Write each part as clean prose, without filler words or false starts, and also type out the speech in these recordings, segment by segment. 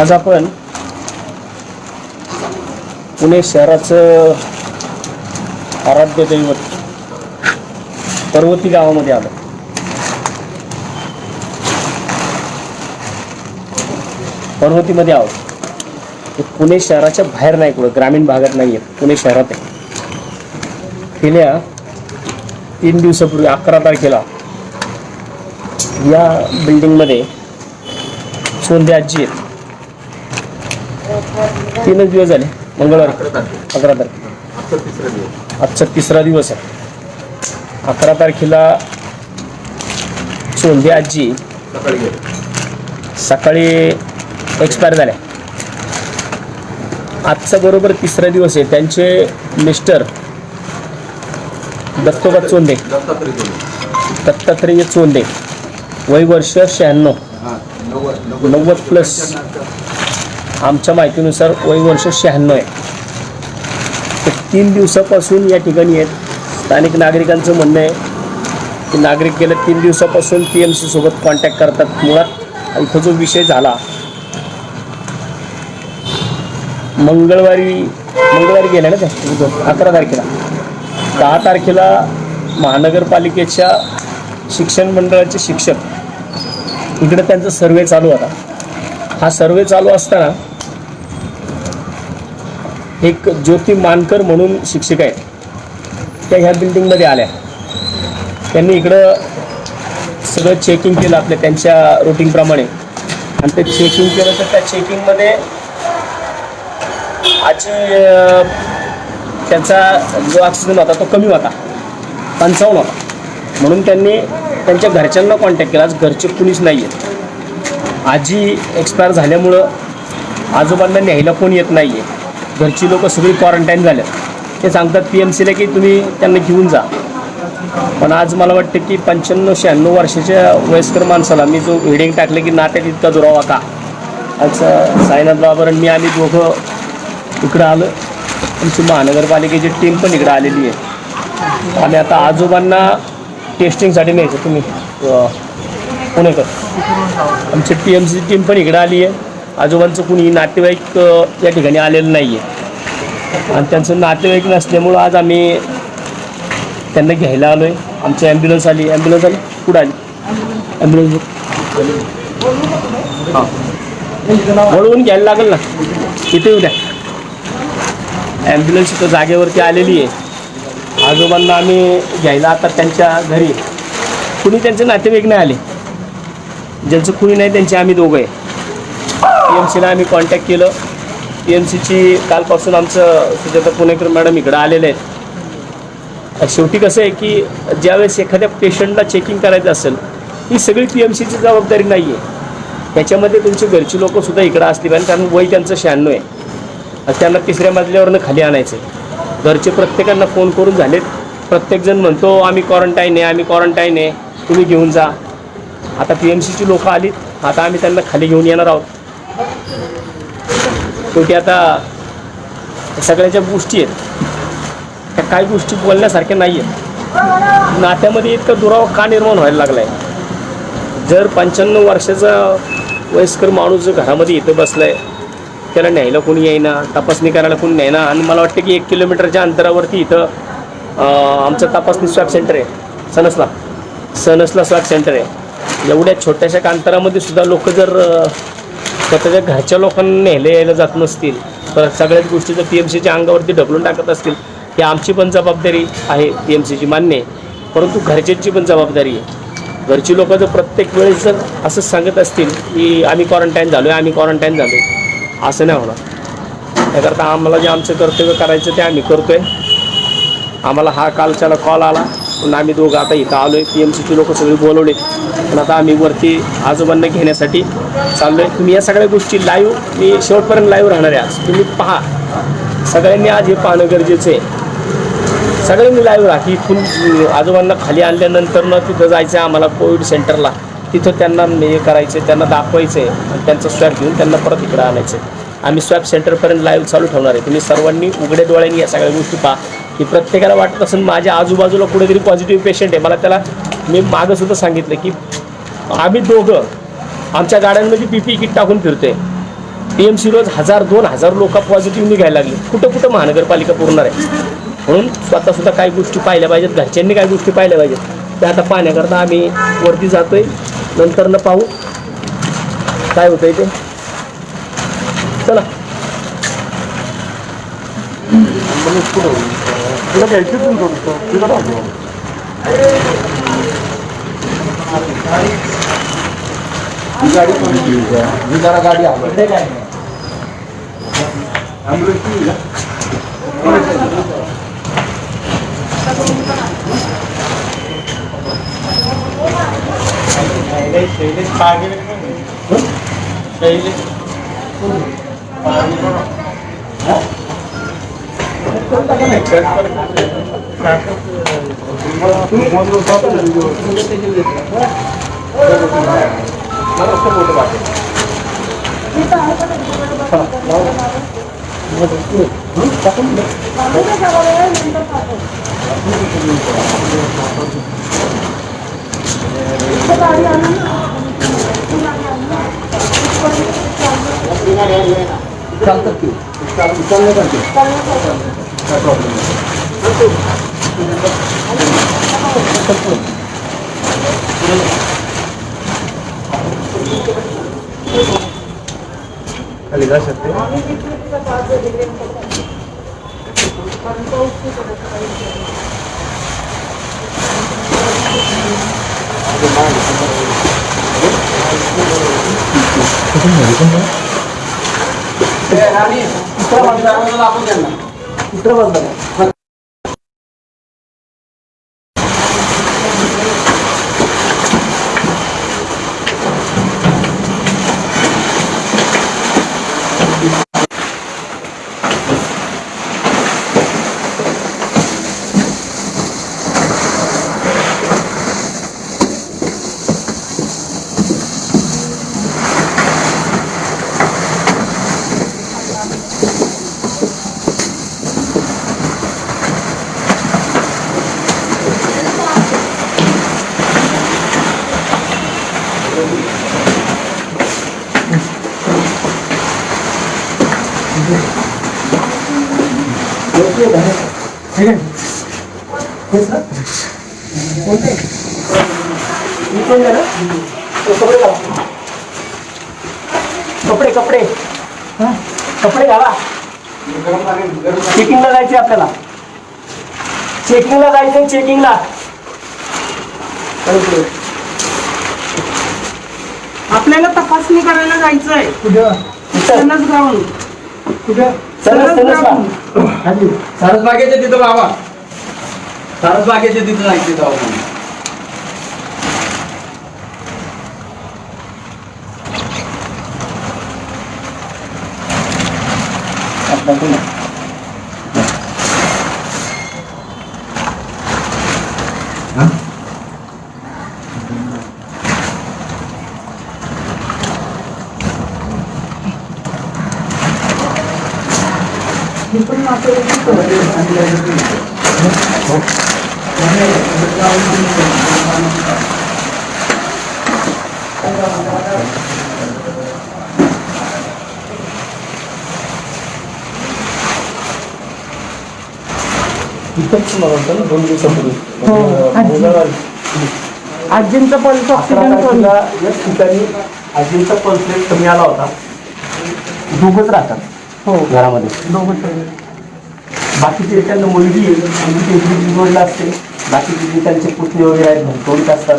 आज आपण पुणे शहराचं आराध्य दैवत पर्वती गावामध्ये आलो. पर्वतीमध्ये आहोत. ते पुणे शहराच्या बाहेर नाही, कुठं ग्रामीण भागात नाही आहे, पुणे शहरात आहे. गेल्या 3 दिवसापूर्वी 11 तारखेला या बिल्डिंगमध्ये सोंदे आजी आहेत. 3 दिवस झाले. मंगळवारी 11 तारखेला आजचा 3रा दिवस आहे. 11 तारखेला सोंदे आजी सकाळी एक्सपायर झाल्या. आजचा बरोबर 3रा दिवस आहे. त्यांचे मिस्टर दत्तात्रेय चोंदे, वय वर्ष 96, 90 प्लस. आमच्या माहितीनुसार वय वर्ष 96 आहे. ते 3 दिवसापासून या ठिकाणी आहेत. स्थानिक नागरिकांचं म्हणणं आहे की नागरिक गेल्या 3 दिवसापासून PMC सोबत कॉन्टॅक्ट करतात. मुळात इथं जो विषय झाला, मंगळवारी गेल्या ना त्या 11 तारखेला, 10 तारखेला महानगरपालिकेच्या शिक्षण मंडळाचे शिक्षक इकडे त्यांचा सर्वे चालू होता. हा सर्वे चालू असताना एक ज्योती मानकर म्हणून शिक्षिका आहेत, त्या ह्या बिल्डिंगमध्ये आल्या. त्यांनी इकडं सगळं चेकिंग केलं आपल्या त्यांच्या रुटीनप्रमाणे. आणि ते चेकिंग केलं तर त्या चेकिंगमध्ये आजी त्यांचा जो ऑक्सिजन होता तो कमी होता, 55 होता. म्हणून त्यांनी त्यांच्या घरच्यांना कॉन्टॅक्ट केला. आज घरचे कुणीच नाही आहे. आजी एक्सपायर झाल्यामुळं आजोबांना न्यायला कोण येत नाही आहे. घरची लोकं सगळी क्वारंटाईन झाल्यात. ते सांगतात PMCला की तुम्ही त्यांना घेऊन जा. पण आज मला वाटतं की 95-96 वर्षाच्या वयस्कर माणसाला मी जो हेडिंग टाकलं की नात्यात इतका दुरावा का, आज साईनाथ बाबर आणि मी आम्ही दोघं इकडं आलो. आमची महानगरपालिकेची टीम पण इकडं आलेली आहे. आम्ही आता आजोबांना टेस्टिंगसाठी न्यायचं. तुम्ही पुणेकर, आमची PMC टीम पण इकडं आली आहे. आजोबांचं कुणी नातेवाईक या ठिकाणी आलेलं नाही आहे. आणि त्यांचं नातेवाईक नसल्यामुळं आज आम्ही त्यांना घ्यायला आलो आहे. आमची ॲम्ब्युलन्स आली. कुठं आली ॲम्ब्युलन्स? हां, वळवून घ्यायला लागेल ना, इथे येऊ द्या. ॲम्ब्युलन्स इथं जागेवरती आलेली आहे. आजोबांना आम्ही घ्यायला आता त्यांच्या घरी, कुणी त्यांचे नातेवाईक नाही आले. ज्यांचं कुणी नाही त्यांचे आम्ही दोघं आहे. PMCला आम्ही कॉन्टॅक्ट केलं. PMCची कालपासून आमचं सुजाता पुणेकर मॅडम इकडं आलेले आहेत. शेवटी कसं आहे की ज्यावेळेस एखाद्या पेशंटला चेकिंग करायचं असेल, ही सगळी PMCची जबाबदारी नाही आहे. त्याच्यामध्ये तुमची घरची लोकंसुद्धा इकडं असली पाहिजे, कारण वय त्यांचं 96 आहे. त्यांना 3ऱ्या मजल्यावरनं खाली आणायचं आहे. घरचे प्रत्येकांना फोन करून झालेत. प्रत्येकजण म्हणतो आम्ही क्वारंटाईन आहे, तुम्ही घेऊन जा. आता PMCची लोकं आलीत. आता आम्ही त्यांना खाली घेऊन येणार आहोत. शेवटी आता सगळ्याच्या गोष्टी आहेत, त्या काही गोष्टी बोलण्यासारख्या नाही आहेत. नात्यामध्ये इतका दुरावा का निर्माण व्हायला लागला आहे? जर 95 वर्षाचा वयस्कर माणूस जर घरामध्ये इथं बसला आहे, त्याला न्यायला कोणी येईना, तपासणी करायला कोणी न्यायना. आणि मला वाटतं की 1 किलोमीटरच्या अंतरावरती इथं आमचं तपासणी स्वॅब सेंटर आहे. सनसला स्वॅब सेंटर आहे. एवढ्या छोट्याशा अंतरामध्ये सुद्धा लोक जर स्वतःच्या घरच्या लोकांना न्यायला यायला जात नसतील, तर सगळ्याच गोष्टी जर PMCच्या अंगावरती ढकलून टाकत असतील, ही आमची पण जबाबदारी आहे, PMCची मान्य आहे. परंतु घरच्यांची पण जबाबदारी आहे. घरची लोक जर प्रत्येक वेळेस जर असंच सांगत असतील की आम्ही क्वारंटाईन झालो आहे, असं नाही होणार. त्याकरता आम्हाला जे आमचं कर्तव्य करायचं ते आम्ही करतो आहे. आम्हाला हा कालच्याला कॉल आला, पण आम्ही दोघं आता इथं आलो आहे. PMCची लोकं सगळी बोलवले, पण आता आम्ही वरती आजोबांना घेण्यासाठी चाललो आहे. तुम्ही या सगळ्या गोष्टी लाईव्ह, मी शेवटपर्यंत लाईव्ह राहणार आहे. आज तुम्ही पहा, सगळ्यांनी आज हे पाहणं गरजेचं आहे. सगळ्यांनी लाईव्ह राहा की इथून आजोबांना खाली आणल्यानंतर तिथं जायचं आहे आम्हाला कोविड सेंटरला. तिथं त्यांना हे करायचं आहे, त्यांना दाखवायचं आहे आणि त्यांचा स्वॅब घेऊन त्यांना परत इकडं आणायचं आहे. आम्ही स्वॅब सेंटरपर्यंत लाईव्ह चालू ठेवणार आहे. तुम्ही सर्वांनी उघड्या डोळ्यांनी या सगळ्या गोष्टी पहा की प्रत्येकाला वाटत असेल माझ्या आजूबाजूला कुठेतरी पॉझिटिव्ह पेशंट आहे. मला त्याला मी मागंसुद्धा सांगितलं की आम्ही दोघं आमच्या गाड्यांमध्ये PPE किट टाकून फिरतोय. PMC रोज 1000-2000 लोक पॉझिटिव्ह निघायला लागले. कुठं कुठं महानगरपालिका पुरणार आहे. म्हणून स्वतः सुद्धा काही गोष्टी पाहिल्या पाहिजेत, घरच्यांनी काही गोष्टी पाहिल्या पाहिजेत. ते आता पाहण्याकरता आम्ही वरती जातोय. नंतर पाहू काय होतंय ते. चला गाडी चालतात की चालण्यासाठी काय प्रॉब्लेम खाली जा शकते. कपडे कपडे कपडे घाला. चेकिंगला जायचे आपल्याला. चेकिंगला जायचंय. चेकिंगला आपल्याला तपासणी करायला जायचंय. सरस बागेच्या तिथं बाबा सरस बागेच्या तिथं जायचे जाऊ. इथंच मला वाटतं ना 2 दिवसापूर्वी आजींचा पल्स ऑक्सिजन या ठिकाणी आजींचा पल्स रेट कमी आला होता. दोघंच राहतात हो घरामध्ये. बाकीचे त्यांना मुलगी जोडला असते. बाकीचे जे त्यांचे पुतणे वगैरे आहेत भरतोडीत असतात.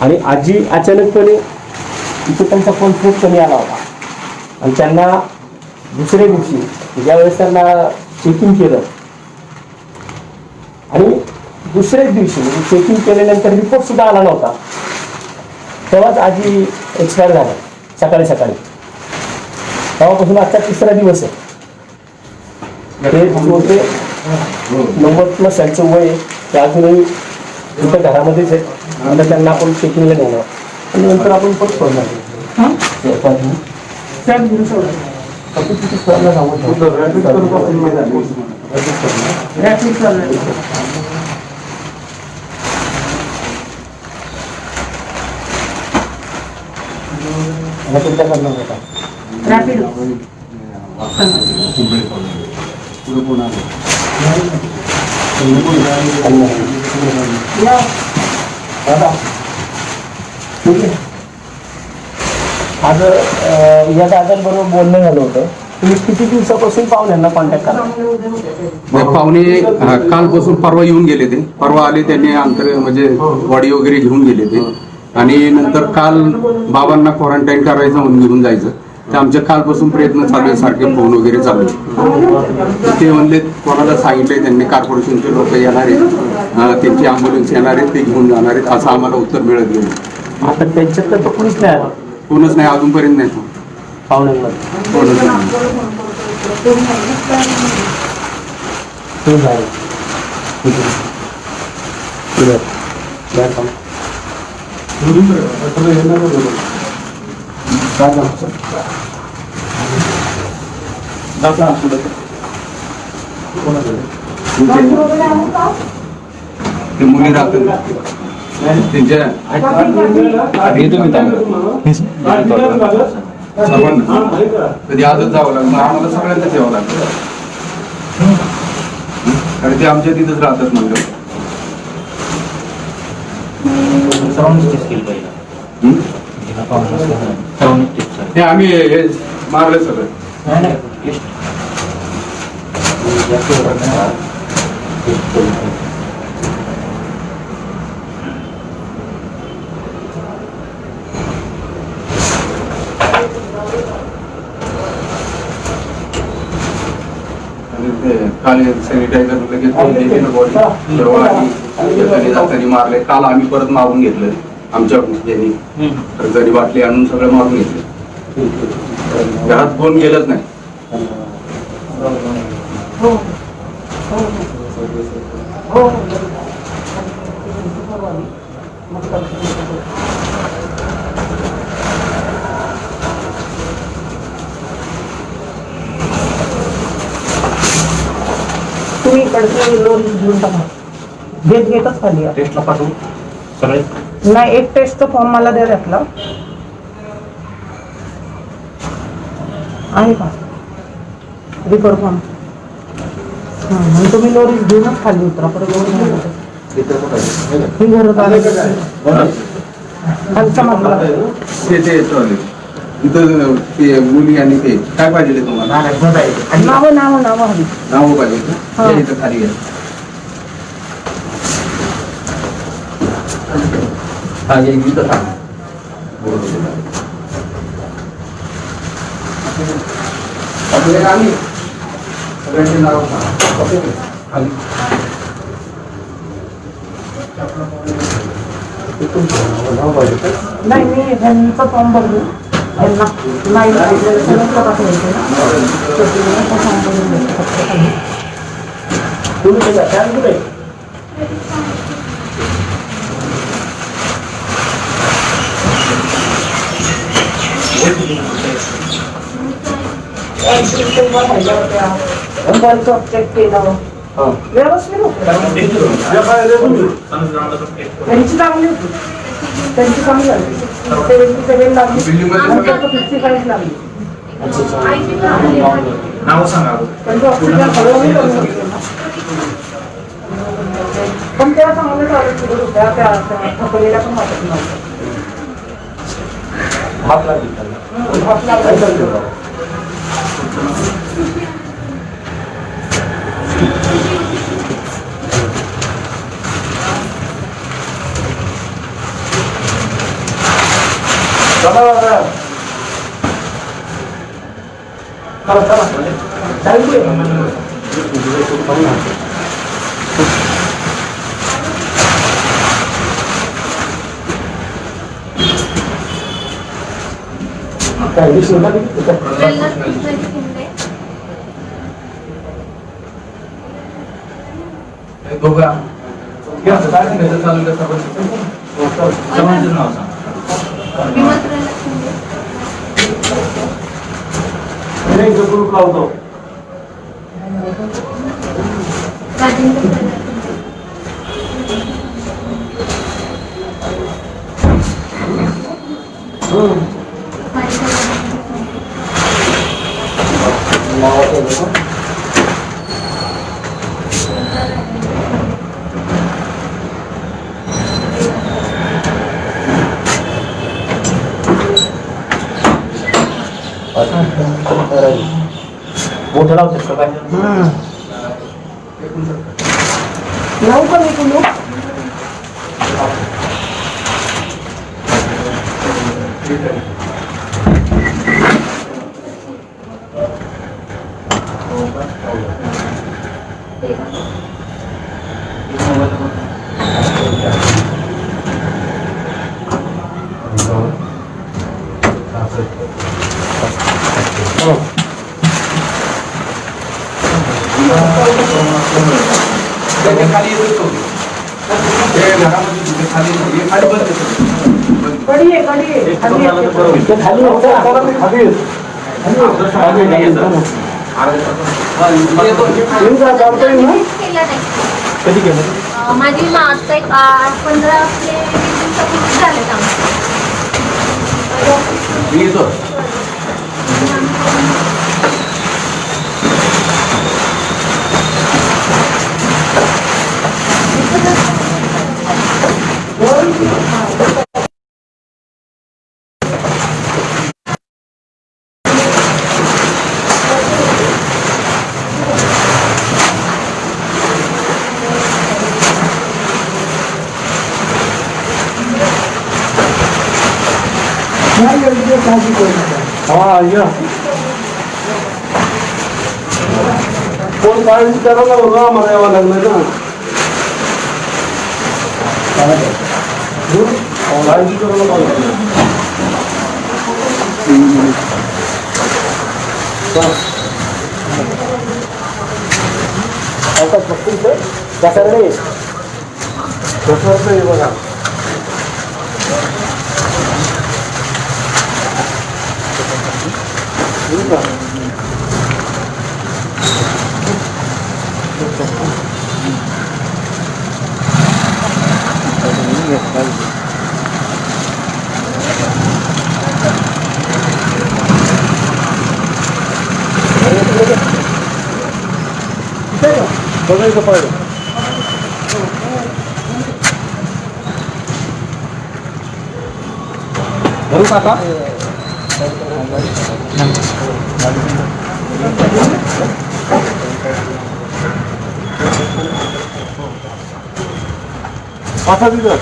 आणि आजी अचानकपणे इथे त्यांचा पल्स रेट कमी आला होता. आणि त्यांना दुसऱ्या दिवशी ज्यावेळेस त्यांना चेकिंग केलं आणि दुसऱ्याच दिवशी चेकिंग केल्यानंतर रिपोर्ट सुद्धा आला नव्हता, तेव्हाच आजी एक्सपायर झाल्या सकाळी सकाळी. तेव्हापासून आजचा 3रा दिवस आहे. ते होते 90+ त्यांचं वय आहे. ते अजूनही इथं घरामध्येच आहेत. आता त्यांना आपण चेकिंगला नेणार आणि नंतर आपण परत सोडणार. रॅपिड आज या दादांबरोबर बोलणं झालं होतं. तुम्ही किती दिवसापासून पाहुण्यांना कॉन्टॅक्ट करा? पाहुणे कालपासून परवा येऊन गेले ते. परवा आले, त्यांनी अंतर म्हणजे बॉडी वगैरे घेऊन गेले ते. आणि नंतर काल बाबांना क्वारंटाईन करायचं म्हणून घेऊन जायचं. तर आमच्या कालपासून प्रयत्न चालू आहे, सारखे फोन वगैरे चालू आहे. ते म्हणले कोणाला सांगितलंय त्यांनी, कॉर्पोरेशनचे लोक येणार आहेत, त्यांची अँब्युलन्स येणार आहेत, ते घेऊन जाणार आहेत, असं आम्हाला उत्तर मिळत गेलं. आता त्यांच्यात तर कोणीच नाही आलं कोणच नाही अजूनपर्यंत नाही. पाहुण्यांमध्ये. कोणच नाही. ते मुली राहतात त्यांच्या सर्वांना कधी आजच जावं लागलं, आम्हाला सगळ्यांनाच यावं लागतं, कारण ते आमच्या तिथंच राहतात म्हणलं. हे आम्ही हे मारले सगळं. काल सॅनिटायझर लगेच जाताना मारले. काल आम्ही परत मारून घेतलं आमच्या यांनी, जरी बाटली आणून सगळं मारून घेतलं. घरात फोन गेलंच नाही. तुम्ही इकडचे लोन घेऊन टाका. घेतच खाली या. टेस्टला पाठवू सगळे. नाही, एक टेस्टचा फॉर्म मला द्या त्यातला. आहे का रिफर फॉर्म? मग तुम्ही लोन घेऊनच खाली उतरा. परत ही घरात आले खालचा मधला इथं ते मुली आणि ते काय पाहिजे तुम्हाला? नाव हवी. नाव पाहिजे का? इथं खाली घ्या. सगळ्यांचे नाव खाली. नाही, मी ह्यांचा फॉर्म भरलो. ह्यांना नाही चेक केलं व्यवस्थित होतं. त्यांची चांगली होती. त्यांची चांगली झाली. 77 लागली, 55 लागली. नाव सांगा. त्यांचं ऑक्सिजन हळूहळू कमी होतं. पण त्या चांगलं चालत सुरू होत्या. त्या थकलेल्या पण वाटत नव्हत्या. हात लागला. मोठं लावतेस का काय? लावू का मी कुलू? त्याच्या खाली येतच नव्हते. ते घरामध्ये तिथे खाली नव्हते. हे खाली बंद होतं. कडी आहे, कडी आहे. खाली आहे. ते खाली नव्हतं. येऊन जा, चालतंय ना? केलं नाही. कधी केलं? माझी आता एक 15 ते 20 दिवसापूर्वी झाले आमचं. मी येतो. नाही योग्य काळजी करू नका. हा या कोण काळजी करायला बघा, मला यावं लागलं ना. काळजी करायला बघा. कसं रे? कसं आहे बघा. बघायचं पाहिजे. भरू काका? पाठा दिलं.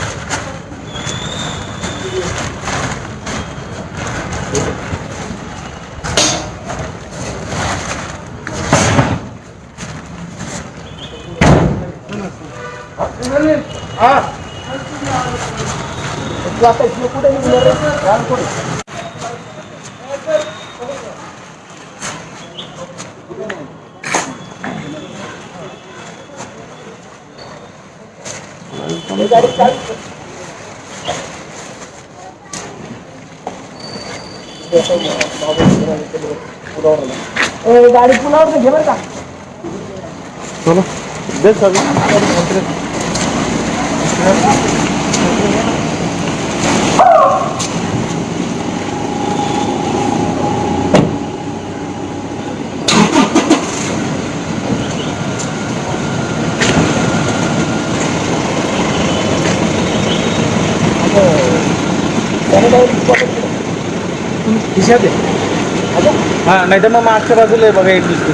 गाडी पुलावर घे बरं का. खिशात आहे. हा नाही तर मग मागच्या बाजूला आहे बघा एक दिसते.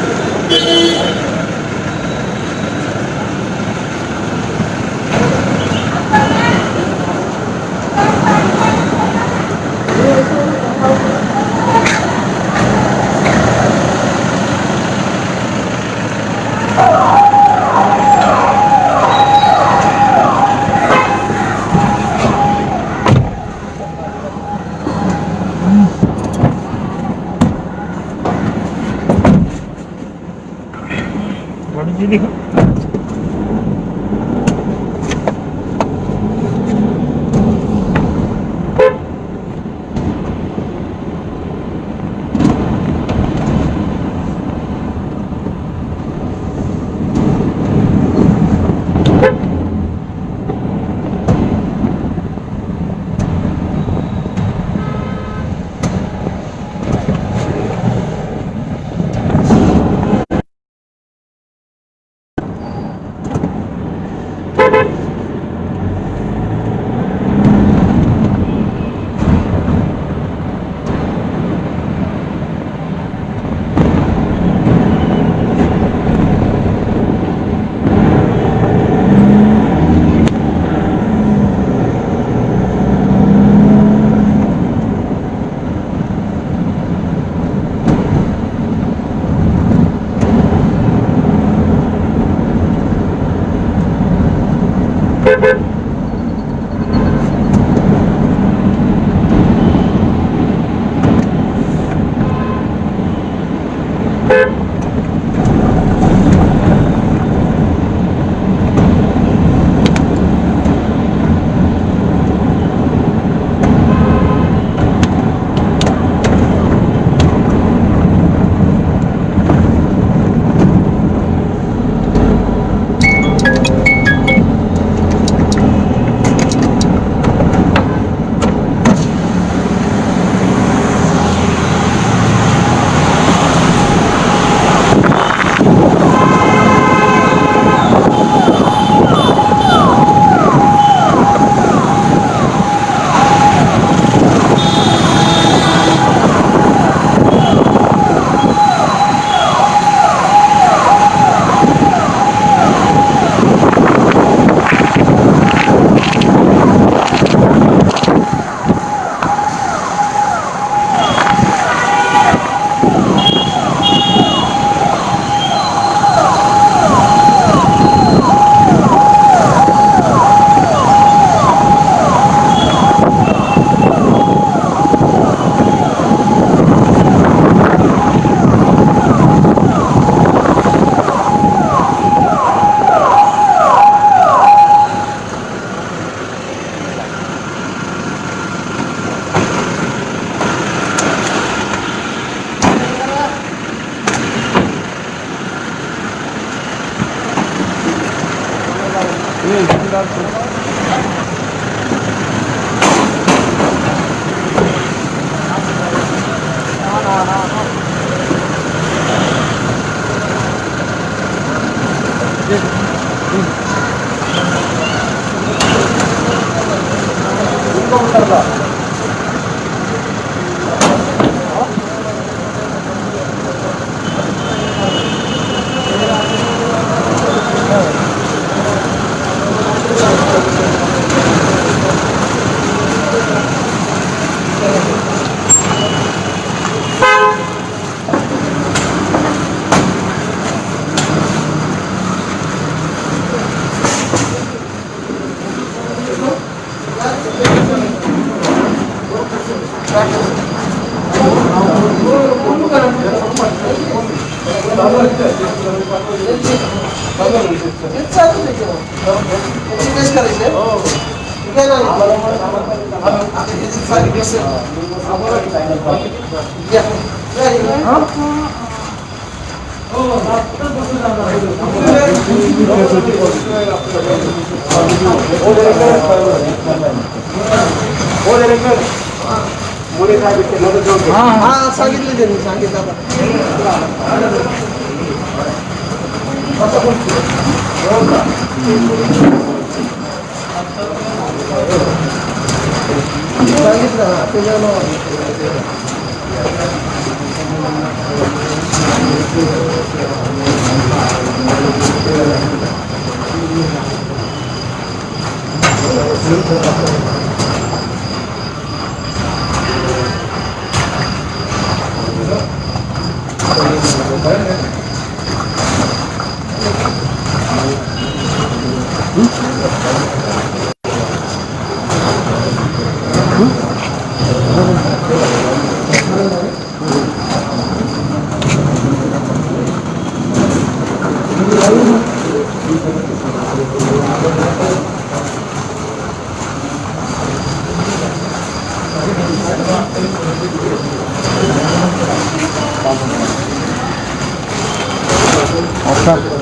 सांगितलं त्यांनी सांगितलं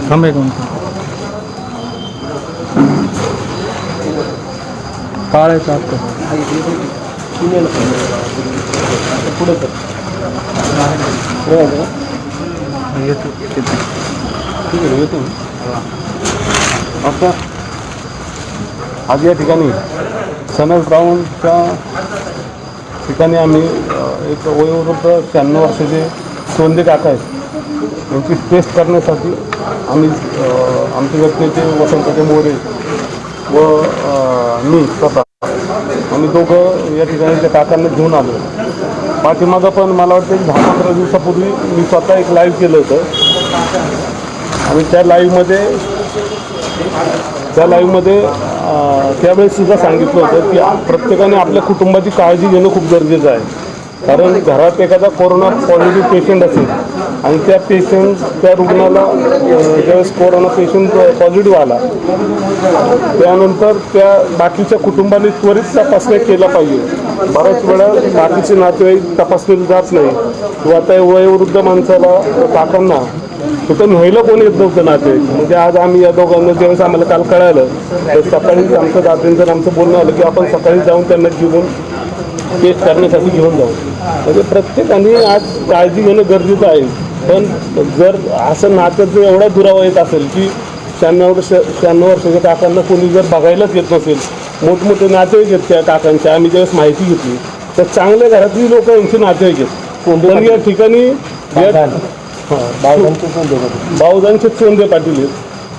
थांबे कोण काढायचं आता पुढे कर येतो ठीक आहे येतो आता आज या ठिकाणी सनल ग्राउंडच्या ठिकाणी आम्ही एक वयोवृद्ध 96 वर्षाचे सोंदे काका आहेत यांची टेस्ट करण्यासाठी आम्ही आमचे व्यक्तीचे वसंतचे मोरे व मी स्वतः आम्ही दोघं या ठिकाणी त्या काकांना घेऊन आलो. पाठीमागं पण मला वाटतं एक 10-15 दिवसापूर्वी मी स्वतः एक लाईव्ह केलं होतं आणि त्या लाईव्हमध्ये त्यावेळेस सुद्धा सांगितलं होतं की प्रत्येकाने आपल्या कुटुंबाची काळजी घेणं खूप गरजेचं आहे. कारण घरात एखादा कोरोना पॉझिटिव्ह पेशंट असेल आणि त्या रुग्णाला ज्यावेळेस कोरोना पेशंट पॉझिटिव्ह आला त्यानंतर त्या बाकीच्या कुटुंबाने त्वरित तपासण्या केल्या पाहिजे. बऱ्याच वेळा बाकीचे नातेवाईक तपासले जात नाही किंवा त्या वयोवृद्ध माणसाला काकांना तिथं न्यायला कोणी येत नव्हतं नातेवाईक. म्हणजे आज आम्ही या दोघांना ज्यावेळेस आम्हाला काल कळालं तर सकाळीच आमचं दादांचं आमचं बोलणं आलं की आपण सकाळी जाऊन त्यांना घेऊन टेस्ट करण्यासाठी घेऊन जाऊ. म्हणजे प्रत्येकाने आज काळजी घेणं गरजेचं आहे. पण जर असं नातं जर एवढा दुरावा येत असेल की 96 वर्षाच्या काकांना कोणी जर बघायलाच येत नसेल, मोठमोठे नातेवाईक आहेत त्या काकांच्या, आम्ही ज्यावेळेस माहिती घेतली तर चांगल्या घरातली लोक यांची नातेवाईक आहेत. पण या ठिकाणी बावजांचे चोंदे पाटील आहेत.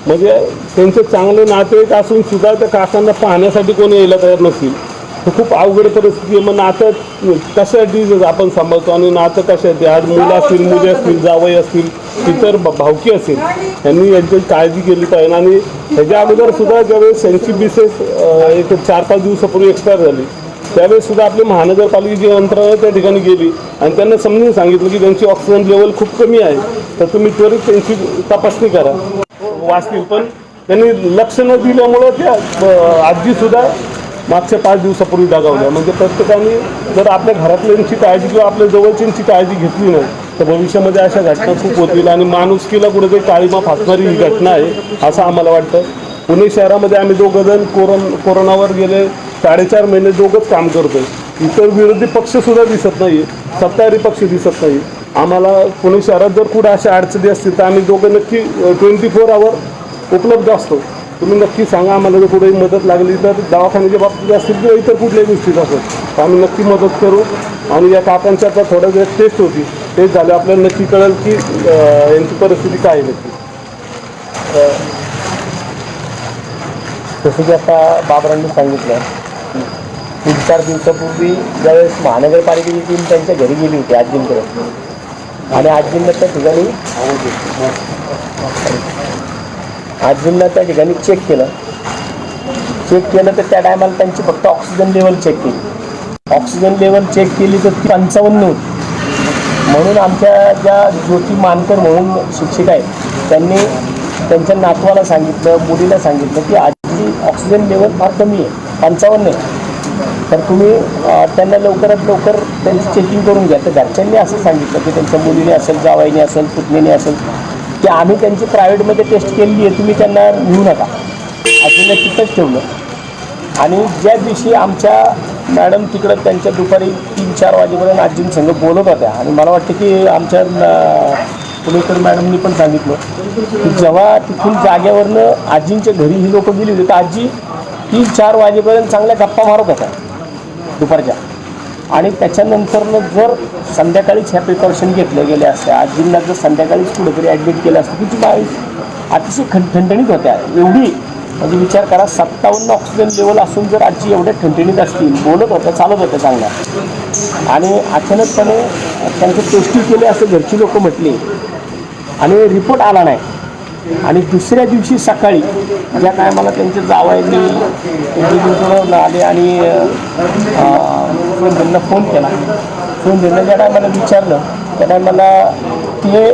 म्हणजे त्यांचे चांगले नातेवाईक असून सुद्धा त्या काकांना पाहण्यासाठी कोणी यायला तयार नसतील. खूप अवघड परिस्थिती आहे. मग नातं कशासाठी आपण सांभाळतो आणि नातं कशासाठी आज मुलं असतील, मुली असतील, जावई असतील, इतर भावकी असेल यांनी यांची काळजी केली पाहिजे. आणि ह्याच्या अगोदर सुद्धा ज्यावेळेस त्यांची मिसेस एक 4-5 दिवसापूर्वी एक्सपायर झाली त्यावेळेस सुद्धा आपली महानगरपालिकेची यंत्रणा त्या ठिकाणी गेली आणि त्यांना समजून सांगितलं की त्यांची ऑक्सिजन लेवल खूप कमी आहे तर तुम्ही त्वरित त्यांची तपासणी करा वाचतील. पण त्यांनी लक्ष न दिल्यामुळं त्या आजीसुद्धा मागच्या 5 दिवसापूर्वी दगावल्या. म्हणजे प्रत्येकाने जर आपल्या घरातल्यांची काळजी किंवा आपल्या जवळच्यांची काळजी घेतली नाही तर भविष्यामध्ये अशा घटना खूप होतील आणि माणुसकीला कुठेतरी काळीमा फासणारी ही घटना आहे असं आम्हाला वाटतं. पुणे शहरामध्ये आम्ही दोघं जण कोरोनावर गेले 4.5 महिने दोघंच काम करतोय. इतर विरोधी पक्षसुद्धा दिसत नाही, सत्ताधारी पक्ष दिसत नाही. आम्हाला पुणे शहरात जर कुठे अशा अडचणी असतील तर आम्ही दोघं नक्की 24 आवर उपलब्ध असतो. तुम्ही नक्की सांगा आम्हाला जर कुठेही मदत लागली तर, दवाखान्याच्या बाबतीत असतील किंवा इतर कुठल्याही गोष्टीत असेल तर आम्ही नक्की मदत करू. आणि या काकांच्या आता थोड्या वेळ टेस्ट होती, टेस्ट झाले आपल्याला नक्की कळेल की यांची परिस्थिती काय आहे नक्की. जसं की आता बाबरांनी सांगितलं, 3-4 दिवसापूर्वी ज्यावेळेस महानगरपालिकेची टीम त्यांच्या घरी गेली होती आजींकडे, आणि आजींना त्या ठिकाणी चेक केलं तर त्या टायमाला त्यांची फक्त ऑक्सिजन लेवल चेक केली. ऑक्सिजन लेवल चेक केली तर ती 55 होती. म्हणून आमच्या ज्या ज्योती मानकर म्हणून शिक्षिका आहेत, त्यांनी त्यांच्या नातवाला सांगितलं, मुलीला सांगितलं की आजी ऑक्सिजन लेवल फार कमी आहे, 55 आहे, तर तुम्ही त्यांना लवकरात लवकर त्यांची चेकिंग करून घ्या. तर घरच्यांनी असं सांगितलं की त्यांच्या मुलीने असेल, जावाईने असेल, पुतणीने असेल, की आम्ही त्यांची प्रायव्हेटमध्ये टेस्ट केलेली आहे, तुम्ही त्यांना नेऊ नका. आजीने तिथंच ठेवलं. आणि ज्या दिवशी आमच्या मॅडम तिकडं त्यांच्या दुपारी 3-4 वाजेपर्यंत आजींसंग बोलत होत्या, आणि मला वाटतं की आमच्या पुणेकर मॅडमनी पण सांगितलं की जेव्हा तिथून जागेवरनं आजींच्या घरी ही लोक गेली होती तर आजी 3-4 वाजेपर्यंत चांगल्या गप्पा मारत होत्या दुपारच्या. आणि त्याच्यानंतरनं जर संध्याकाळीच ह्या प्रिकॉशन घेतल्या गेल्या असत्या, आजींना जर संध्याकाळीच कुठेतरी ॲडमिट केलं असतं, की ती बाई अतिशय ठणठणीत होत्या. एवढी म्हणजे विचार करा, 57 ऑक्सिजन लेवल असून जर आजी एवढ्या ठणठणीत असतील, बोलत होत्या, चालत होत्या चांगल्या, आणि अचानकपणे त्यांचे टेस्टिंग केले असं घरची लोक म्हटली आणि रिपोर्ट आला नाही. आणि दुसऱ्या दिवशी सकाळी ज्या टायमाला त्यांच्या जावाईंनी इंजिनियरकडून आले आणि त्यांना फोन केला, ज्या टायमाला विचारलं त्या टायमाला ते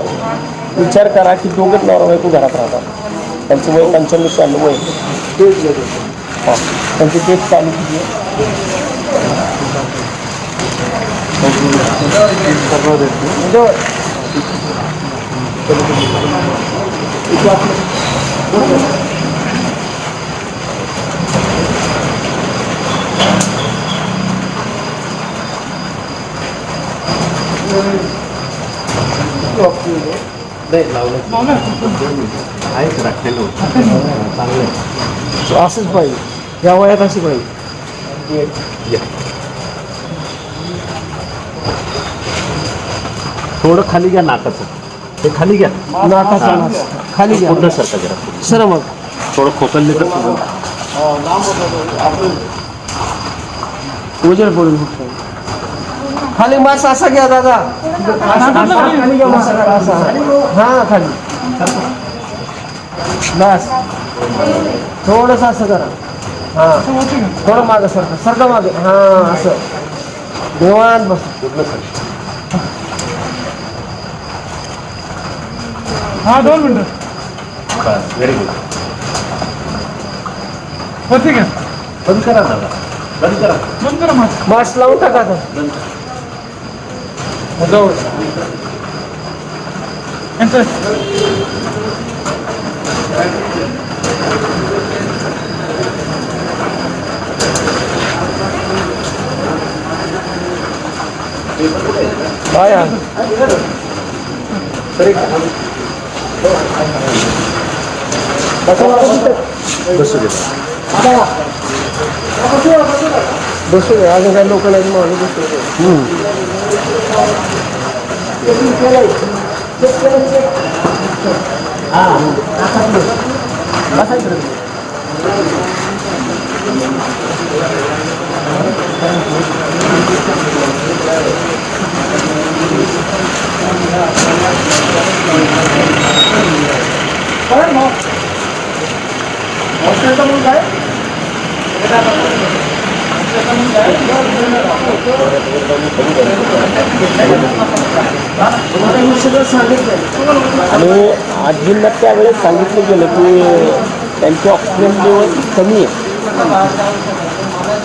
विचार करा की दोघंच नवरा बायको घरात राहतात. त्यांचं वय 95 वय, हां, त्यांची डेट चालू केली असंच पाहिजे, या वयात अशी पाहिजे. थोडं खाली घ्या नाकाचं, ते खाली घ्या, नाकाचा खाली घ्या, पूर्ण सरका जरा, सर मग थोडं खोकलले तर उजेड पडून खाली मास असा घ्या दादा, खाली घ्या मास असा, हां खाली बस, थोडंसं असं करा, हां थोडं मागं सरका मागे, हां असं देवान बस. हा 2 मिनिटं व्हेरी गुड. होते का? बंद करा दादा, बंद करा. बंद करा मास्क. मास्क लावून टाका आता. जवळ एंटर. हा या बसू दे. बसू दे, अजून काही लोक नाही मागे बसू. आणि आजींना त्यावेळेस सांगितलं गेलं की त्यांची ऑक्सिजन लेवल कमी आहे,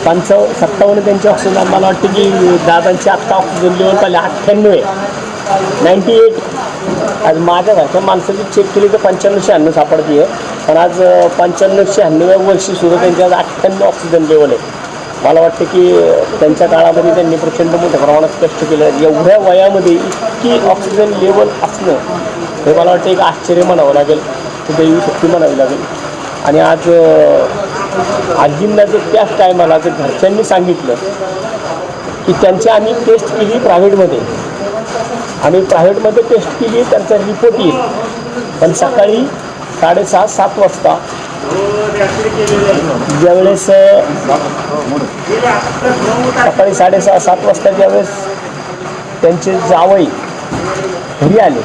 57 त्यांची ऑक्सिजन. मला वाटतं की दादांची आत्ता ऑक्सिजन लेवल पाहिजे 98 आहे, 98. आज माझ्या घरच्या माणसाची चेक केली तर 95-96 सापडते आहे. पण आज 95-96व्या वर्षी सुद्धा त्यांच्या आज 98 ऑक्सिजन लेवल आहे. मला वाटतं की त्यांच्या काळामध्ये त्यांनी प्रचंड मोठ्या प्रमाणात कष्ट केलं. एवढ्या वयामध्ये इतकी ऑक्सिजन लेवल असणं हे मला वाटतं एक आश्चर्य म्हणावं लागेल, दैवी शक्ती म्हणावी लागेल. आणि आज आजींना जर त्याच टायमाला जर घरच्यांनी सांगितलं की त्यांची आम्ही टेस्ट केली प्रायव्हेटमध्ये, आम्ही प्रायव्हेटमध्ये टेस्ट केली, त्यांचा रिपोर्ट येईल, पण सकाळी 6:30-7 वाजता ज्यावेळेस सकाळी 6:30-7 वाजता ज्यावेळेस त्यांचे जावई घरी आले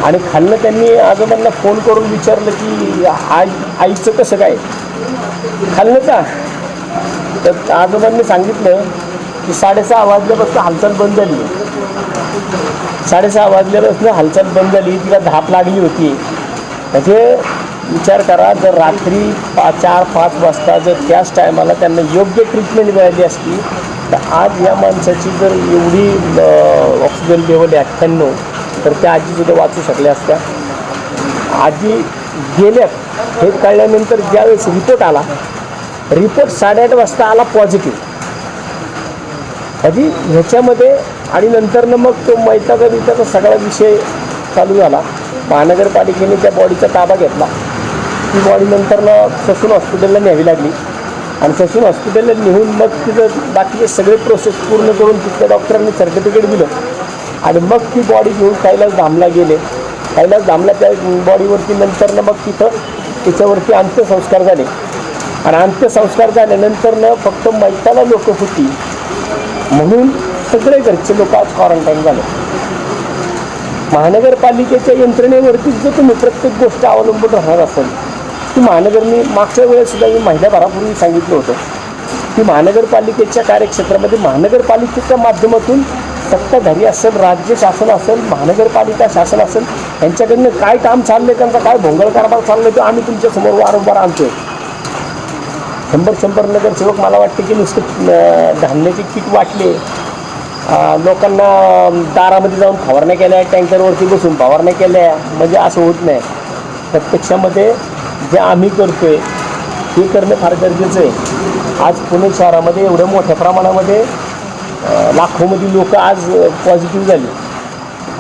आणि खाल्लं, त्यांनी आजोबांना फोन करून विचारलं की आईचं कसं काय खाल्लं का. तर आजोबांनी सांगितलं की 6:30 वाजल्यापासून हालचाल बंद झाली. 6:30 वाजल्यापासून हालचाल बंद झाली, तिला धाप लागली होती. म्हणजे विचार करा, जर रात्री 4-5 वाजता जर त्याच टायमाला त्यांना योग्य ट्रीटमेंट मिळाली असती तर आज या माणसाची जर एवढी ऑक्सिजन लेवल 98, तर त्या आजीसुद्धा वाचू शकल्या असत्या. आजी गेल्यात हे कळल्यानंतर ज्यावेळेस रिपोर्ट आला, रिपोर्ट 8:30 वाजता आला पॉझिटिव्ह. आधी ह्याच्यामध्ये आणि नंतरनं मग तो मैताचा सगळा विषय चालू झाला. महानगरपालिकेने त्या बॉडीचा ताबा घेतला. ती बॉडी नंतरनं ससून हॉस्पिटलला न्यावी लागली आणि ससून हॉस्पिटलला नेऊन मग तिथं बाकीचे सगळे प्रोसेस पूर्ण करून तिथल्या डॉक्टरांनी सर्टिफिकेट दिलं आणि मग ती बॉडी घेऊन कैलासधामला गेले. कैलासधामला त्या बॉडीवरती नंतरनं मग तिथं त्याच्यावरती अंत्यसंस्कार झाले आणि अंत्यसंस्कार झाल्यानंतरनं फक्त मैताला लोक होती म्हणून सगळे घरचे लोक आज क्वारंटाईन झाले. महानगरपालिकेच्या यंत्रणेवरतीच जर तुम्ही प्रत्येक गोष्ट अवलंबून राहणार असेल, की महानगरने मागच्या वेळेससुद्धा मी महिन्याभरापूर्वी सांगितलं होतं की महानगरपालिकेच्या कार्यक्षेत्रामध्ये महानगरपालिकेच्या माध्यमातून सत्ताधारी असेल, राज्य शासन असेल, महानगरपालिका शासन असेल, यांच्याकडनं काय काम चाललं आहे, त्यांचा काय भोंगळ कारभार चाललं आहे, तो आम्ही तुमच्यासमोर वारंवार आणतोय. 100 नगरसेवक मला वाटतं की नुसतं धान्याचे किट वाटले, लोकांना दारामध्ये जाऊन फवारण्या केल्या, टँकरवरती बसून फवारण्या केल्या, म्हणजे असं होत नाही. प्रत्यक्षामध्ये जे आम्ही करतोय हे करणं फार गरजेचं आहे. आज पुणे शहरामध्ये एवढ्या मोठ्या प्रमाणामध्ये लाखोमध्ये लोक आज पॉझिटिव्ह झाली.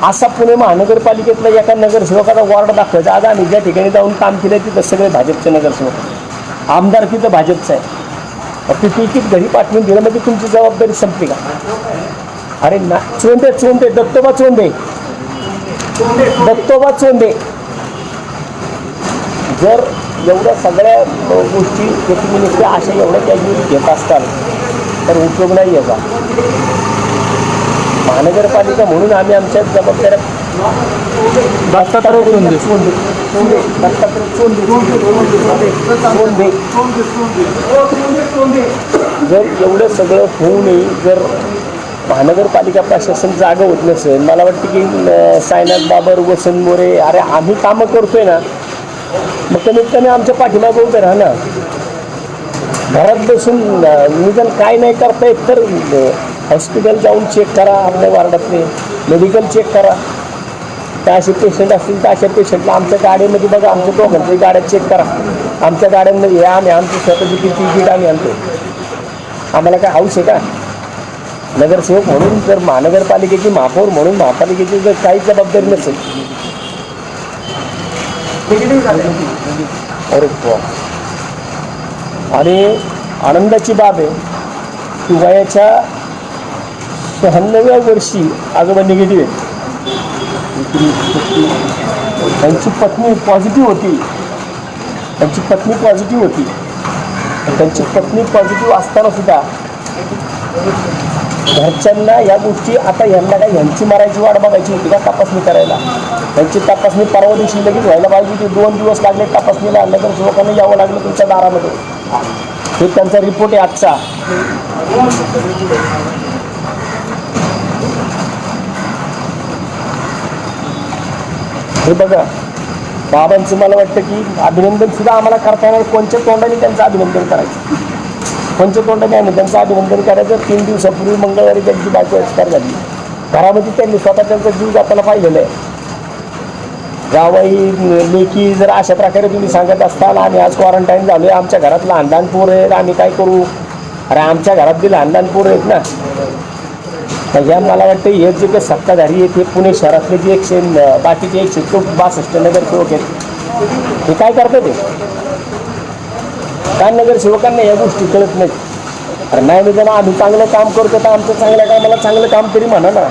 असा पुणे महानगरपालिकेतला एका नगरसेवकाचा वॉर्ड दाखवायचा. आज आम्ही ज्या ठिकाणी जाऊन काम केलं तिथं सगळे भाजपचे नगरसेवक, आमदार तिथं भाजपचं आहे. ती तिकीट घरी पाठवून दिलं म्हणजे तुमची जबाबदारी संपली का? अरे ना, चोंदे दत्तोबा चोंदे. जर एवढ्या सगळ्या गोष्टी तुम्ही नुसत्या अशा एवढ्या कॅज्युअली घेत असताल तर उपयोग नाही याचा. महानगरपालिका म्हणून आम्ही आमच्या जबाबदाऱ्या जर एवढं सगळं होऊनही जर महानगरपालिका प्रशासन जागं होत नसेल, मला वाटतं की सायनाथ बाबर, वसंत मोरे, अरे आम्ही कामं करतोय ना, मग कमीत कमी आमच्या पाठीमागे उभे राहा ना. घरात बसून निदान काय नाही करता येत तर हॉस्पिटल जाऊन चेक करा, आपल्या वार्डातले मेडिकल चेक करा. त्या असे पेशंट असतील तर अशा पेशंटला आमच्या गाडीमध्ये बघा, आमच्या दोघांच्या गाड्या चेक करा. आमच्या गाड्यांमध्ये या, आम्ही आमची स्वतःची किट आम्ही आणतो. आम्हाला काय हाऊस आहे का? नगरसेवक म्हणून जर महानगरपालिकेची महापौर म्हणून महापालिकेची जर काही जबाबदारी नसेल, अरे आणि आनंदाची बाब आहे की वयाच्या 96व्या वर्षी आजोबा निगेटिव्ह आहेत. त्यांची पत्नी पॉझिटिव्ह होती. त्यांची पत्नी पॉझिटिव्ह असताना सुद्धा घरच्यांना या गोष्टी, आता यांना काय ह्यांची मरायची वाट बघायची होती का तपासणी करायला? त्यांची तपासणी परवा दिवशी लगेच व्हायला पाहिजे होती. 2 दिवस लागले तपासणीला. नगरसेवकांना यावं लागलं तुमच्या दारामध्ये. हे त्यांचा रिपोर्ट आहे आजचा. हे बघा, बाबांचं मला वाटतं की अभिनंदन सुद्धा आम्हाला करता येणार. कोणत्या तोंडाने त्यांचं अभिनंदन करायचं? कोणत्या तोंडाने आम्ही त्यांचं अभिनंदन करायचं? 3 दिवसापूर्वी मंगळवारी त्यांची बायको एक्सपायर झाली. घरामध्ये त्यांनी स्वतः त्यांचा जीव जाताना पाहिलेलं आहे. जावई लेकी जर अशा प्रकारे तुम्ही सांगत असताल आम्ही आज क्वारंटाईन झालोय, आमच्या घरात लहान लहान पोरं आहेत, आम्ही काय करू? अरे आमच्या घरात बी लहान लहान पोरं आहेत ना. तर ह्या मला वाटतं हे जे काही सत्ताधारी आहेत हे पुणे शहरातले जे बाकीचे 162 नगरसेवक आहेत हे काय करतात ते? काय नगरसेवकांना या गोष्टी कळत नाहीत. अरे नाही म्हणजे आम्ही चांगलं काम करतो तर आमचं चांगल्या कामाला चांगलं काम तरी म्हणा ना.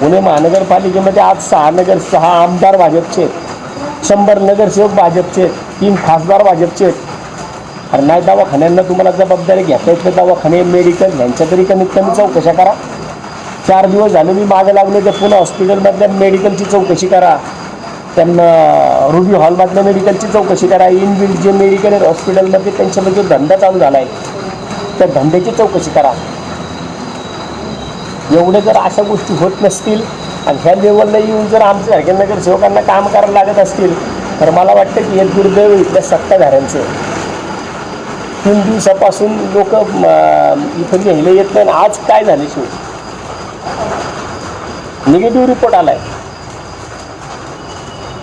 पुणे महानगरपालिकेमध्ये आज 6 आमदार भाजपचे आहेत, 100 नगरसेवक भाजपचे आहेत, 3 खासदार भाजपचे आहेत. अरे नाही दवाखान्यांना तुम्हाला जबाबदारी घेता येत नाही, दवाखाने मेडिकल यांच्या तरी कमीत कमी चौकशा करा. 4 दिवस झाले मी मागे लागलो त्या पुणे हॉस्पिटलमधल्या मेडिकलची चौकशी करा, त्यांना रुबी हॉलमधल्या मेडिकलची चौकशी करा, इनबिल्ड जे मेडिकल आहेत हॉस्पिटलमध्ये त्यांच्यामध्ये जो धंदा चालू झाला आहे त्या धंद्याची चौकशी करा. एवढे जर अशा गोष्टी होत नसतील आणि ह्या लेवलला येऊन जर आमच्यासारख्या नगरसेवकांना काम करायला लागत असतील तर मला वाटतं की हे दुर्दैव इथल्या सत्ताधाऱ्यांचं. 3 दिवसापासून लोक इथं लिहिले येत नाही. आज काय झाले शिव निगेटिव्ह रिपोर्ट आलाय.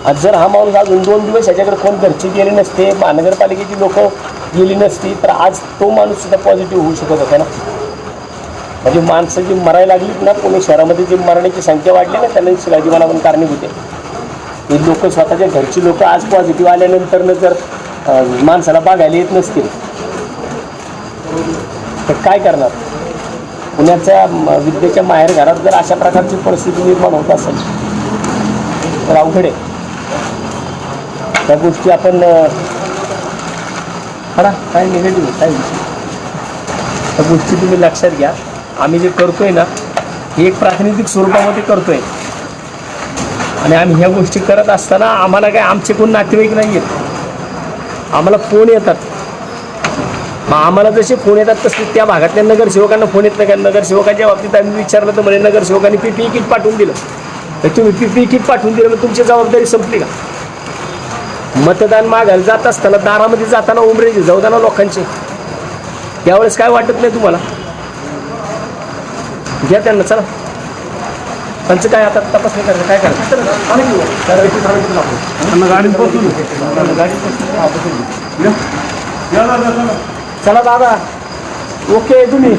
आज जर हा माणूस अजून 2 दिवस ह्याच्याकडे कोण घरचे गेले नसते, महानगरपालिकेची लोक गेली नसती तर आज तो माणूस सुद्धा पॉझिटिव्ह होऊ शकत होता ना. म्हणजे माणसं जी मरायला लागलीत ना पुणे शहरामध्ये जी मरण्याची संख्या वाढली ना त्यांना शिवाजी मला पण कारणीभूत आहे. हे लोक स्वतःच्या घरची लोक आज पॉझिटिव्ह आल्यानंतर जर माणसाला बघायला येत नसतील तर काय करणार? पुण्याच्या विद्येच्या माहेर घरात जर अशा प्रकारची परिस्थिती निर्माण होत असेल तर अवघड आहे. त्या गोष्टी आपण काय निगेटिव्ह काय त्या गोष्टी तुम्ही लक्षात घ्या. आम्ही जे करतोय ना हे एक प्रातिनिधिक स्वरूपामध्ये करतोय आणि आम्ही ह्या गोष्टी करत असताना आम्हाला काय आमचे कोण नातेवाईक नाही आहेत, आम्हाला फोन येतात. मग आम्हाला जसे फोन येतात तसे त्या भागातल्या नगरसेवकांना फोन येत नाही का? नगरसेवकांच्या बाबतीत आम्ही विचारलं तर म्हणे नगरसेवकांनी PPE किट पाठवून दिलं. तर तुम्ही PPE किट पाठवून दिलं मग तुमची जबाबदारी संपली का? मतदान मागायला जात असताना दारामध्ये जाताना उमरेजी जाऊदाना लोकांचे त्यावेळेस काय वाटत नाही तुम्हाला? घ्या त्यांना चला त्यांचं काय आता तपासणी करायचं काय करायचं चला दादा ओके तुम्ही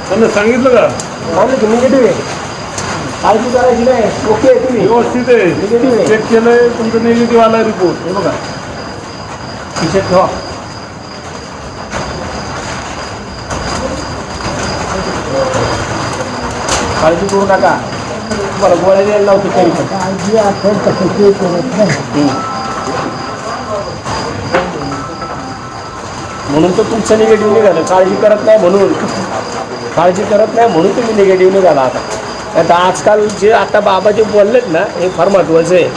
त्यांना सांगितलं का निगेटिव्ह आहे काळजी करायची नाही. ओके तुम्ही व्यवस्थित आहे, निगेटिव्ह आहे. चेक केलंय तुमचं निगेटिव्ह आला रिपोर्ट. हे बघा खिशात ठेवा. काळजी करू नका, तुम्हाला गोळ्या द्यायला लावतो तरी पण. म्हणून तर तुमचं निगेटिव्ह निघालं. काळजी करत नाही म्हणून तुम्ही निगेटिव्ह निघाला. आता आजकाल जे आता बाबा जे बोललेत ना हे फार महत्त्वाचं आहे.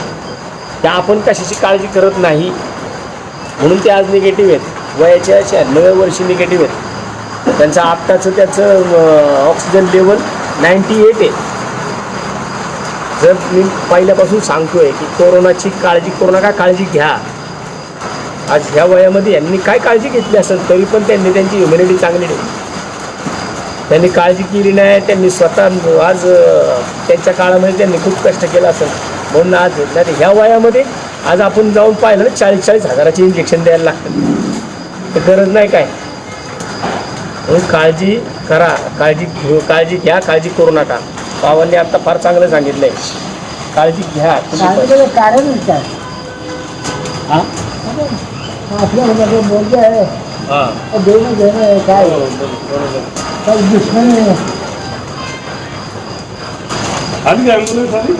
त्या आपण कशाची काळजी करत नाही म्हणून ते आज निगेटिव्ह आहेत. वयाच्या 96व्या वर्षी निगेटिव्ह आहेत. त्यांचं आत्ताचं त्याचं ऑक्सिजन लेवल 98 आहे. जर मी पहिल्यापासून सांगतोय की कोरोनाची काळजी करू नका, काळजी घ्या. आज ह्या वयामध्ये यांनी काय काळजी घेतली असेल तरी पण त्यांनी त्यांची ह्युमॅनिटी चांगली नाही. त्यांनी काळजी केली नाही. त्यांनी स्वतः आज त्यांच्या काळामध्ये त्यांनी खूप कष्ट केलं असेल म्हणून आज नाही. ह्या वयामध्ये आज आपण जाऊन पाहिलं ना 40-40 हजाराची इंजेक्शन द्यायला लागतं. तर गरज नाही काय. म्हणून काळजी करा, काळजी घ्या, काळजी करू नका. बाबांनी आता फार चांगलं सांगितलं आहे, काळजी घ्या. कारण काय आपल्याला बोलते आहे देणं घेणं आहे काय काही दुश्मन आहे. आली ॲम्ब्युलन्स आली.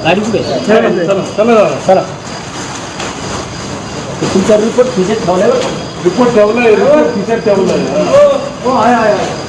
गाडी कुठे चला चला तुमचा रिपोर्ट खिशात ठेवल्यावर रिपोर्ट ठेवलाय, रिपोर्ट खिशात ठेवलाय. हो आहे आहे.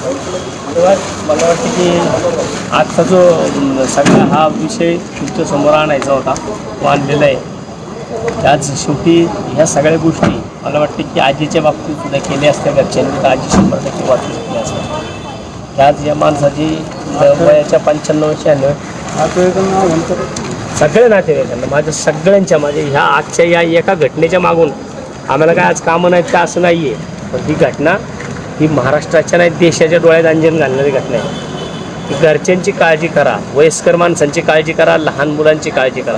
तेव्हा मला वाटतं की आजचा जो सगळा हा विषय तुमच्या समोर आणायचा होता तो आणलेला आहे. त्याच शेवटी ह्या सगळ्या गोष्टी मला वाटतं की आजीच्या बाबतीत सुद्धा केल्या असत्या घरच्यांनी तर आजी 100% वाचू शकली असत्या. त्याच या माणसाची वयाच्या 95-96 सगळे नातेवाईकांना माझ्या ह्या आजच्या या एका घटनेच्या मागून आम्हाला काय आज कामं नाहीत का असं नाही आहे, पण ही घटना ही महाराष्ट्राच्या नाही देशाच्या डोळ्यात अंजन घालणारी घटना आहे. की घरच्यांची काळजी करा, वयस्कर माणसांची काळजी करा, लहान मुलांची काळजी करा,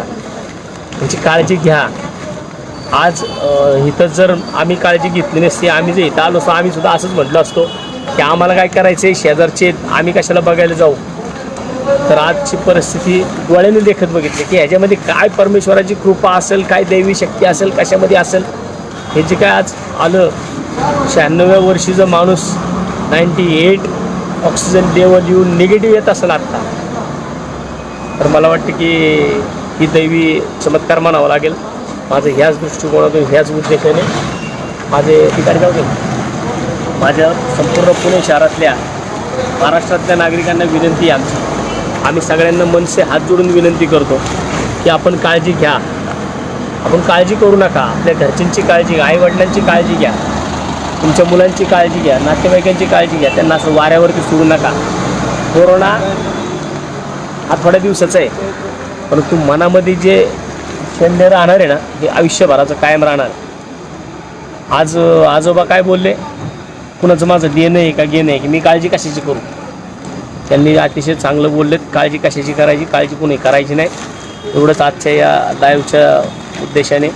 त्यांची काळजी घ्या. आज इथं जर आम्ही काळजी घेतली नसती, आम्ही जर इथं आलो असतो आम्ही सुद्धा असंच म्हटलं असतो की आम्हाला काय करायचं आहे, शेजारचे आम्ही कशाला बघायला जाऊ. तर आजची परिस्थिती डोळ्याने देखत बघितली की ह्याच्यामध्ये काय परमेश्वराची कृपा असेल, काय दैवी शक्ती असेल, कशामध्ये असेल. हे जे काय आज आलं 96व्या वर्षीचा माणूस 98 ऑक्सिजन लेवल येऊन निगेटिव्ह येत असेल आत्ता, तर मला वाटतं की ही दैवी चमत्कार म्हणावं लागेल. माझं ह्याच दृष्टिकोनातून ह्याच उद्देशाने माझे ठिकाणी जाऊ दे. माझ्या संपूर्ण पुणे शहरातल्या महाराष्ट्रातल्या नागरिकांना विनंती आहे आमची, आम्ही सगळ्यांना मनसे हात जोडून विनंती करतो की आपण काळजी घ्या. आपण काळजी करू नका, आपल्या घरच्यांची काळजी घ्या, आईवडिलांची काळजी घ्या, तुमच्या मुलांची काळजी घ्या, नातेवाईकांची काळजी घ्या. त्यांना असं वाऱ्यावरती सोडू नका. कोरोना हा थोड्या दिवसाचा आहे, परंतु मनामध्ये जे शंभर राहणार आहे ना हे आयुष्यभराचं कायम राहणार. आज आजोबा काय बोलले, कुणाचं माझं देणं आहे का घेणं आहे की मी काळजी कशाची करू. त्यांनी अतिशय चांगलं बोललेत, काळजी कशाची करायची, काळजी कोणी करायची नाही. एवढंच आजच्या या लाईव्हच्या उद्देशाने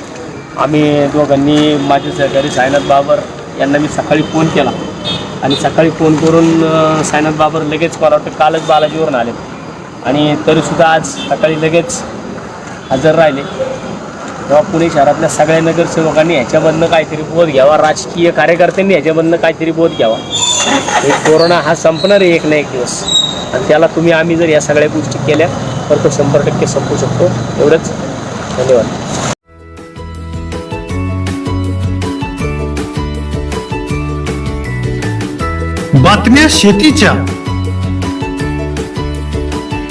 आम्ही दोघांनी माझे सहकारी साईनाथ बाबर यांना मी सकाळी फोन केला आणि सकाळी फोन करून साईनाथ बाबर लगेच मला वाटतं कालच बालाजीवरून आले आणि तरीसुद्धा आज सकाळी लगेच हजर राहिले. तेव्हा पुणे शहरातल्या सगळ्या नगरसेवकांनी ह्याच्यामधनं काहीतरी बोध घ्यावा, राजकीय कार्यकर्त्यांनी ह्याच्यामधनं काहीतरी बोध घ्यावा. हे कोरोना हा संपणार आहे एक ना एक दिवस आणि त्याला आम्ही जर या सगळ्या गोष्टी केल्या तर तो 100% संपू शकतो. एवढंच. धन्यवाद. बातम्या शेतीच्या,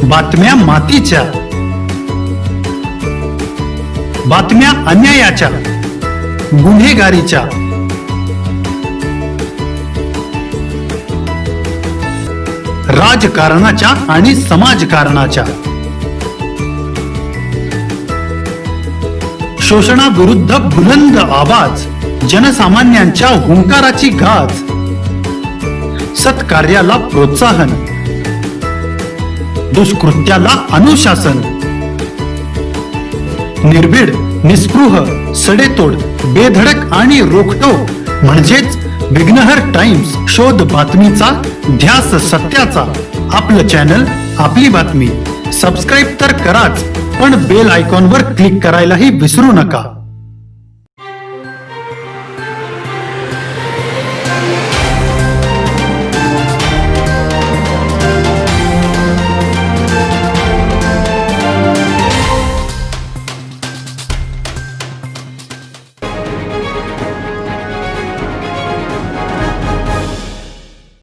बातम्या मातीच्या, बातम्या अन्यायाच्या, गुन्हेगारीच्या, राजकारणाच्या आणि समाजकारणाच्या, शोषणाविरुद्ध बुलंद आवाज, जनसामान्यांच्या हुंकाराची गाज, सत्कार्याला प्रोत्साहन, दुष्कृत्याला अनुशासन, निर्भीड, निस्पृह, सडेतोड, बेधडक आणि रोखटोक म्हणजेच विघ्नहर टाइम्स. शोध बातमीचा, ध्यास सत्याचा. आपलं चॅनल, आपली बातमी. सबस्क्राईब तर कराच, पण बेल आयकॉनवर क्लिक करायलाही विसरू नका.